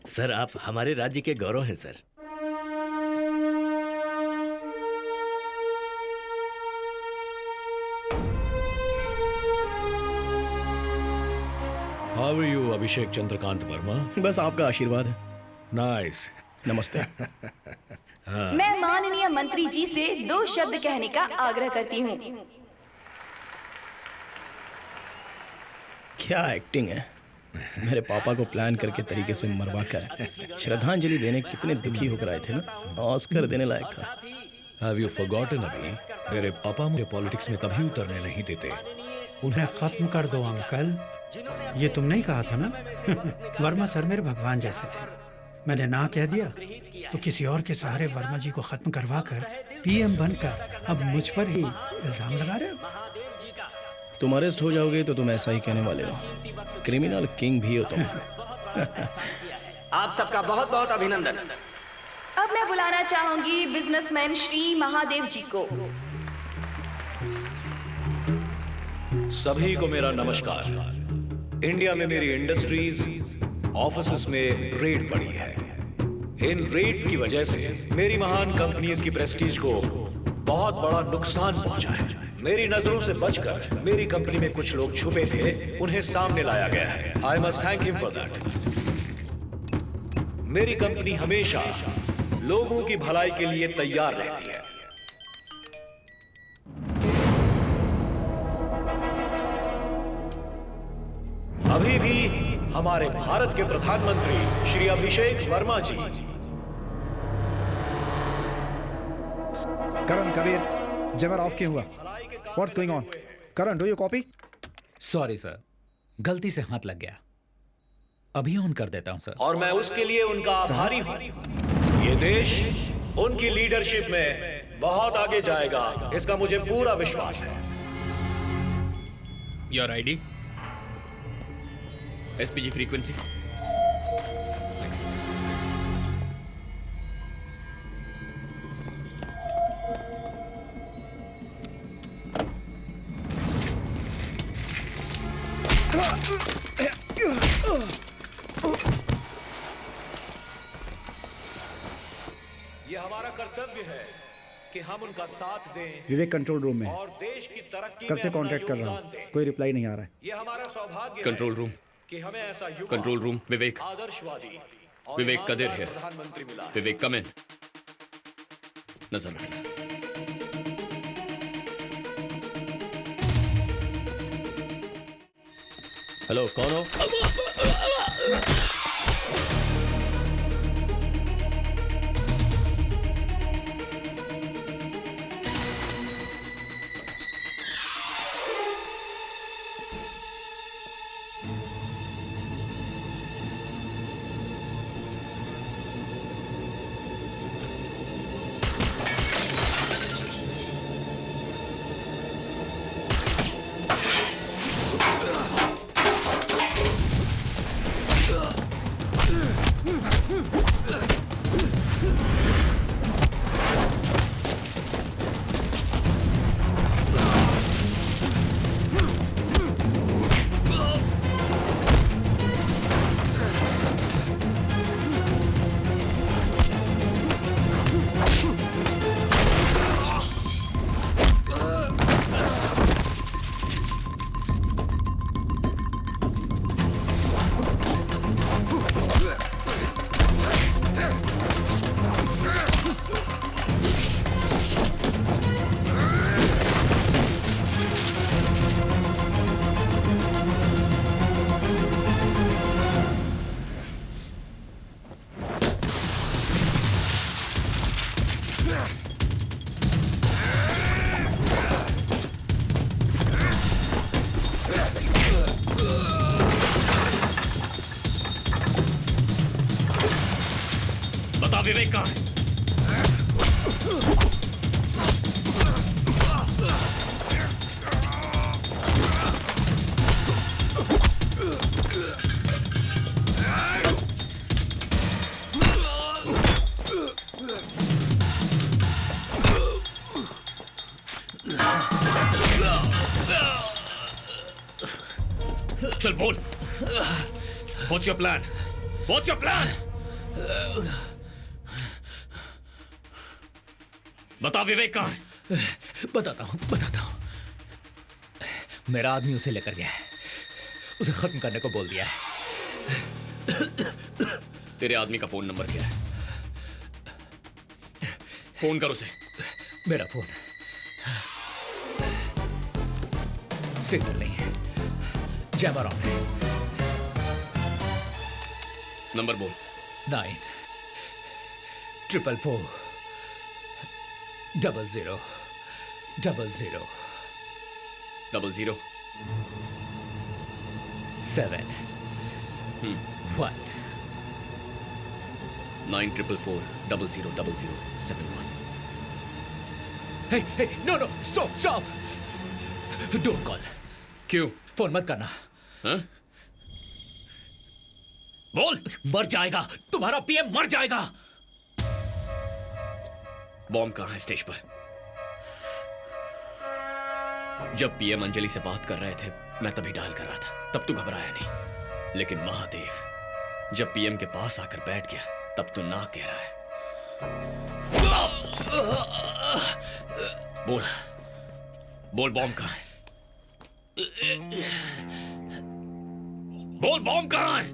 Sir आप हमारे राज्य के गौरव हैं सर। How are you, अभिषेक चंद्रकांत वर्मा? बस आपका आशीर्वाद है। Nice. नमस्ते। मैं माननीय मंत्री जी से 2 शब्द कहने का आग्रह करती हूँ। क्या एक्टिंग है। मेरे पापा को प्लान करके तरीके से मरवा कर श्रद्धांजलि देने कितने दुखी होकर आए थे ना। ऑस्कर देने लायक था। Have you forgotten अभी? मेरे पापा मुझे पॉलिटिक्स में कभी उतरने नहीं देते। उन्हें खत्म कर दो अंकल। ये तुमने ही कहा था ना। वर्मा सर मेरे भगवान जैसे थे। मैंने ना कह दिया तो किसी और के सहारे वर्मा जी को खत्म करवा कर पीएम बनकर अब मुझ पर ही इल्जाम लगा रहे हो। तुम अरेस्ट हो जाओगे तो तुम ऐसा ही कहने वाले हो। क्रिमिनल किंग भी हो तुम। आप सबका बहुत बहुत अभिनंदन। अब मैं बुलाना चाहूंगी बिजनेसमैन श्री महादेव जी को। सभी को मेरा नमस्कार। इंडिया में मेरी इंडस्ट्रीज, ऑफिसेस में रेड पड़ी है। इन रेड्स की वजह से मेरी महान कंपनीज की प्रेस्टीज को बहुत बड़ा नुकसान पहुंचा है। मेरी नजरों से बचकर मेरी कंपनी में कुछ लोग छुपे थे, उन्हें सामने लाया गया है। I must thank him for that. मेरी कंपनी हमेशा लोगों की भलाई के लिए तैयार रहती है। अभी भी हमारे भारत के प्रधानमंत्री श्री अभिषेक वर्मा जी। करण, कबीर, जमर ऑफ क्यों हुआ? What's going on? Karan, do you copy? Sorry sir, गलती से हाथ लग गया। अभी ऑन कर देता हूं सर। और मैं उसके लिए उनका आभारी हूं। ये देश उनकी लीडरशिप में बहुत आगे जाएगा, इसका मुझे पूरा विश्वास है। Your ID, SPG frequency. ये हमारा कर्तव्य है कि हम उनका साथ दें विवेक कंट्रोल रूम में। और देश की तरक्की कब से में अपना कांटेक्ट कर रहा योगदान हूँ, दें। कोई रिप्लाई नहीं आ रहा है। ये हमारा सौभाग्य कंट्रोल रूम, कि हमें ऐसा युवा, कंट्रोल रूम, विवेक, आदर्शवादी और विवेक कदिर ईमानदार है। प्रधानमंत्री मिला है। विवेक कम इन। नजर रखना। हेलो, कौन हो? बता विवेक कहाँ है? चल बोल, What's your plan? What's your plan? बता विवेक कहाँ है? बताता हूँ। मेरा आदमी उसे लेकर गया है, उसे खत्म करने को बोल दिया है। तेरे आदमी का फोन नंबर क्या है? फोन कर उसे। मेरा फोन सिग्नल नहीं है, जैमर ऑन है। नंबर बोल। 944400000 00 7 1 944400071। Hey, no, stop! Don't call. क्यों? फोन मत करना। हाँ? बोल। मर जाएगा, तुम्हारा पीएम मर जाएगा। बॉम्ब कहाँ है स्टेज पर? जब पीएम अंजलि से बात कर रहे थे मैं तभी डायल कर रहा था, तब तू घबराया नहीं। लेकिन महादेव, जब पीएम के पास आकर बैठ गया तब तू ना कह रहा है। बोल बॉम्ब कहाँ है? बोल बॉम्ब कहाँ है?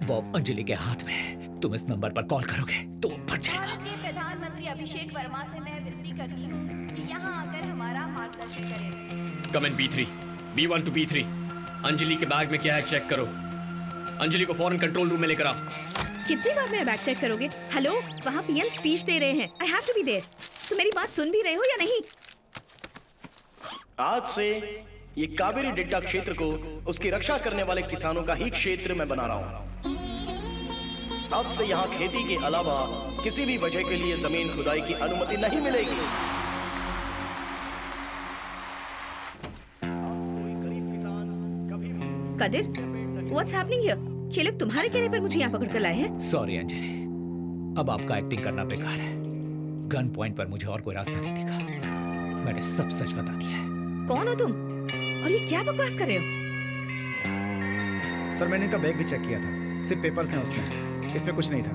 बॉम्ब अंजलि के हाथ में है। तुम इस नंबर पर कॉल करोगे तो वो फट जाएगा। भारत के प्रधानमंत्री अभिषेक वर्मा से मैं विनती करती हूँ कि यहाँ आकर हमारा मार्गदर्शन करें। कम इन B3, B1 to B3। Anjali के बैग में क्या है चेक करो। अंजलि को फौरन कंट्रोल रूम में लेकर आओ। कितनी बार मेरा बैग चेक करोगे? हेलो, वहाँ पीएम स्पीच दे रहे हैं। I have to be there. तुम मेरी बात सुन भी रहे हो या नहीं? आज से ये कावेरी डेल्टा क्षेत्र को उसकी रक्षा करने वाले किसानों का ही क्षेत्र मैं बना रहा हूँ। अब से यहाँ खेती के अलावा किसी भी वजह के लिए जमीन खुदाई की अनुमति नहीं मिलेगी। Qadir, what's happening here? ये लोग तुम्हारे कहने पर मुझे यहाँ पकड़ कर लाए हैं। सॉरी अंजलि, अब आपका एक्टिंग करना बेकार है। गन पॉइंट पर मुझे और कोई रास्ता नहीं दिखा। मैंने सब सच बता दिया है। कौन हो तुम? और ये क्या बकवास कर रहे हो? सर मैंने इनका बैग भी चेक किया था, सिर्फ पेपर्स हैं उसमें, इसमें कुछ नहीं था।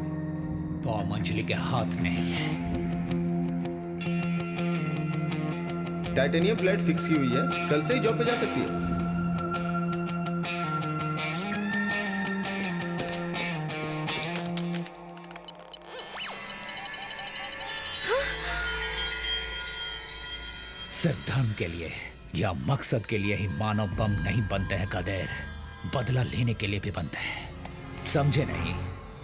बॉम्ब अंजलि के हाथ में ही है। टाइटेनियम प्लेट फिक्स की हुई है, कल से ही जॉब पे जा सकती है। सिर्फ धर्म के लिए या मकसद के लिए ही मानव बम नहीं बनते हैं कदेर, बदला लेने के लिए भी बनते हैं। समझे नहीं?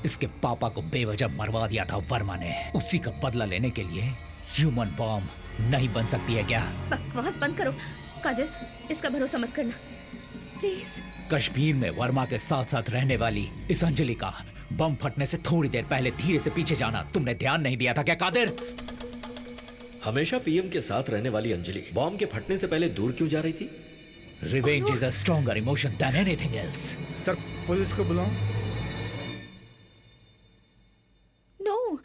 इसके पापा को बेवजह मरवा दिया था वर्मा ने, उसी का बदला लेने के लिए ह्यूमन बॉम्ब नहीं बन सकती है क्या? बकवास बंद करो कादिर, इसका भरोसा मत करना प्लीज। कश्मीर में वर्मा के साथ साथ रहने वाली इस अंजलि का बम फटने से थोड़ी देर पहले धीरे से पीछे जाना तुमने ध्यान नहीं दिया था क्या कादिर? हमेशा पीएम के साथ रहने वाली अंजलि बॉम्ब के फटने से पहले दूर क्यों जा रही थी? Revenge is a stronger emotion than anything else. Sir police को बुलाऊं? नो।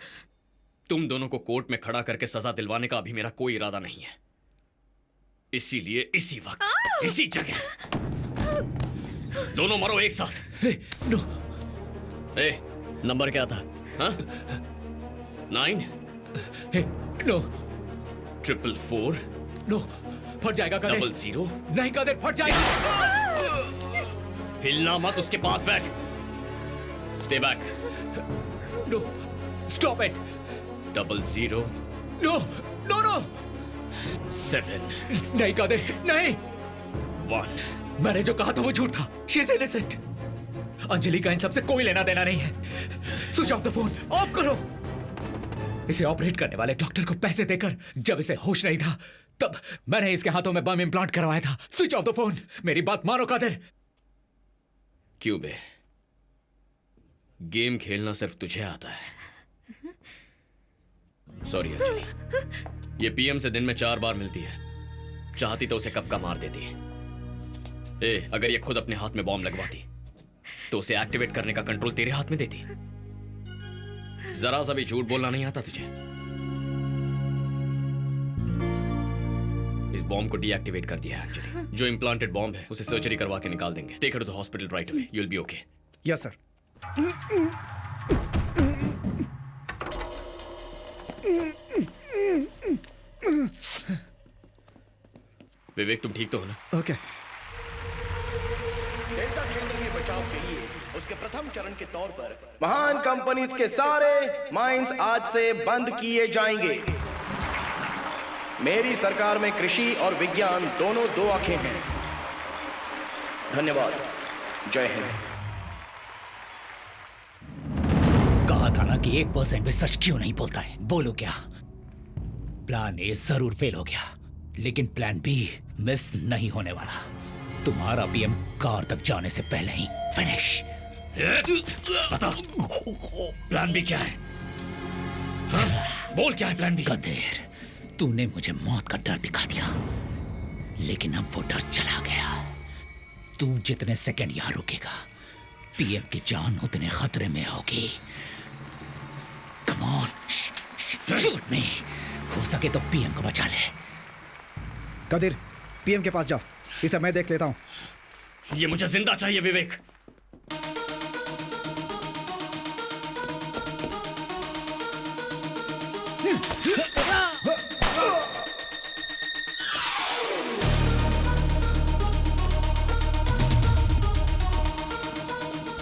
तुम दोनों को कोर्ट में खड़ा करके सजा दिलवाने का अभी मेरा कोई इरादा नहीं है, इसीलिए इसी वक्त इसी जगह दोनों मरो एक साथ। नो। ए, नंबर क्या था? हाँ? 9 नो 444 नो, फट जाएगा कादिर। 00 नहीं कादिर, फट जाएगा। हिलना मत, उसके पास बैठ। Stay back. No, stop it. 00 no no no 7 नहीं कादिर, नहीं। 1 मैंने जो कहा था वो झूठ था। She is innocent. अंजलि का इन सबसे कोई लेना देना नहीं है। Switch off the phone, of करो। इसे ऑपरेट करने वाले डॉक्टर को पैसे देकर जब इसे होश नहीं था तब मैंने इसके हाथों में बम इम्प्लांट करवाया था। Switch off the phone. मेरी बात मानो कादिर। क्यों बे, गेम खेलना सिर्फ तुझे आता है। सॉरी अंजलि, ये पीएम से दिन में 4 बार मिलती है, चाहती तो उसे कब का मार देती। ए, अगर ये खुद अपने हाथ में बॉम्ब लगवाती तो उसे एक्टिवेट करने का कंट्रोल तेरे हाथ में देती। जरा सा भी झूठ बोलना नहीं आता तुझे। इस बॉम्ब को डीएक्टिवेट कर दिया है अंजलि। जो इम्प्लांटेड बॉम्ब है उसे सर्जरी करवा के निकाल देंगे। Take her to the hospital right away, you will be okay. Yes sir. Vivek तुम ठीक तो हो ना? ओके। डेल्टा क्षेत्र के बचाव के लिए उसके प्रथम चरण के तौर पर महान कंपनीज के सारे माइंस आज से बंद किए जाएंगे। मेरी सरकार में कृषि और विज्ञान दोनों दो आंखें हैं। धन्यवाद। जय हिंद। कहा था ना कि 1% भी सच क्यों नहीं बोलता है? बोलो क्या? प्लान ए जरूर फेल हो गया, लेकिन प्लान बी मिस नहीं होने वाला। तुम्हारा पीएम कार तक जाने से पहले ही फिनिश। बता, प्लान बी क्या है? हाँ? बोल क्या है प्लान बी? कदेर, तूने मुझे मौत का डर दिखा दिया, लेकिन अब वो डर चला गया। तू जितने सेकंड यहां रुकेगा, पीएम की जान उतने खतरे में होगी। कम ऑन, शूट मी। हो सके तो पीएम को बचा ले। कदीर, पीएम के पास जाओ, इसे मैं देख लेता हूं। ये मुझे जिंदा चाहिए विवेक।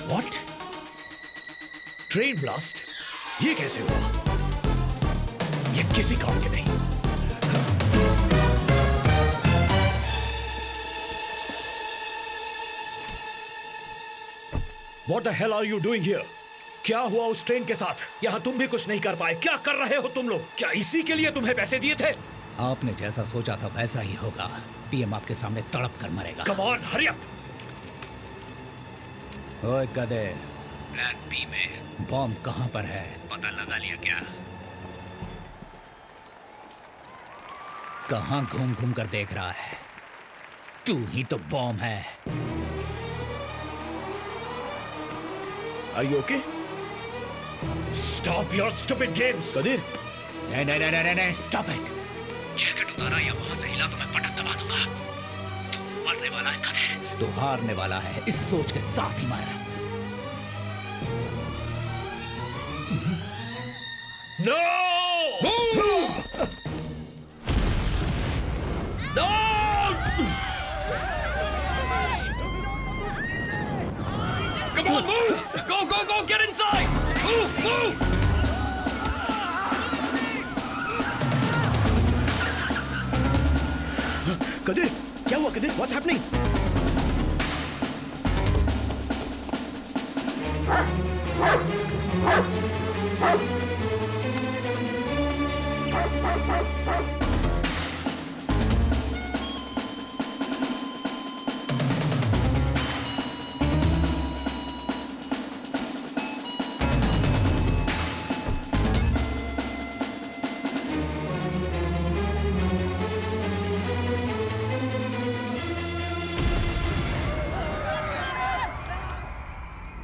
व्हाट? Train blast? ये कैसे हुआ? ये किसी काम के नहीं। What the hell are you doing here? क्या हुआ उस ट्रेन के साथ? यहाँ तुम भी कुछ नहीं कर पाए। क्या कर रहे हो तुम लोग? क्या इसी के लिए तुम्हें पैसे दिए थे? आपने जैसा सोचा था वैसा ही होगा। पीएम आपके सामने तड़प कर मरेगा। Come on, hurry up! ओए कदेर, प्लान बी में बॉम्ब कहां पर है? पता लगा लिया क्या? कहां घूम घूम कर देख रहा है? तू ही तो बॉम्ब है। Are you okay? Stop your stupid games! Qadeer, नहीं, stop it! जैकेट उतारा या वहां से हिला तो मैं पटक दबा दूंगा। तू मरने वाला है कदेर, तू हारने वाला है। इस सोच के साथ ही मर। No! No! Come on, move! Go, get inside! Move! Qadeer, क्या हुआ कदीर? What's happening?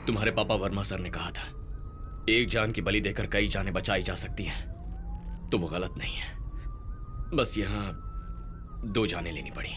तुम्हारे पापा वर्मा सर ने कहा था, एक जान की बलि देकर कई जानें बचाई जा सकती हैं। तो वो गलत नहीं है। बस यहां 2 जानें लेनी पड़ी।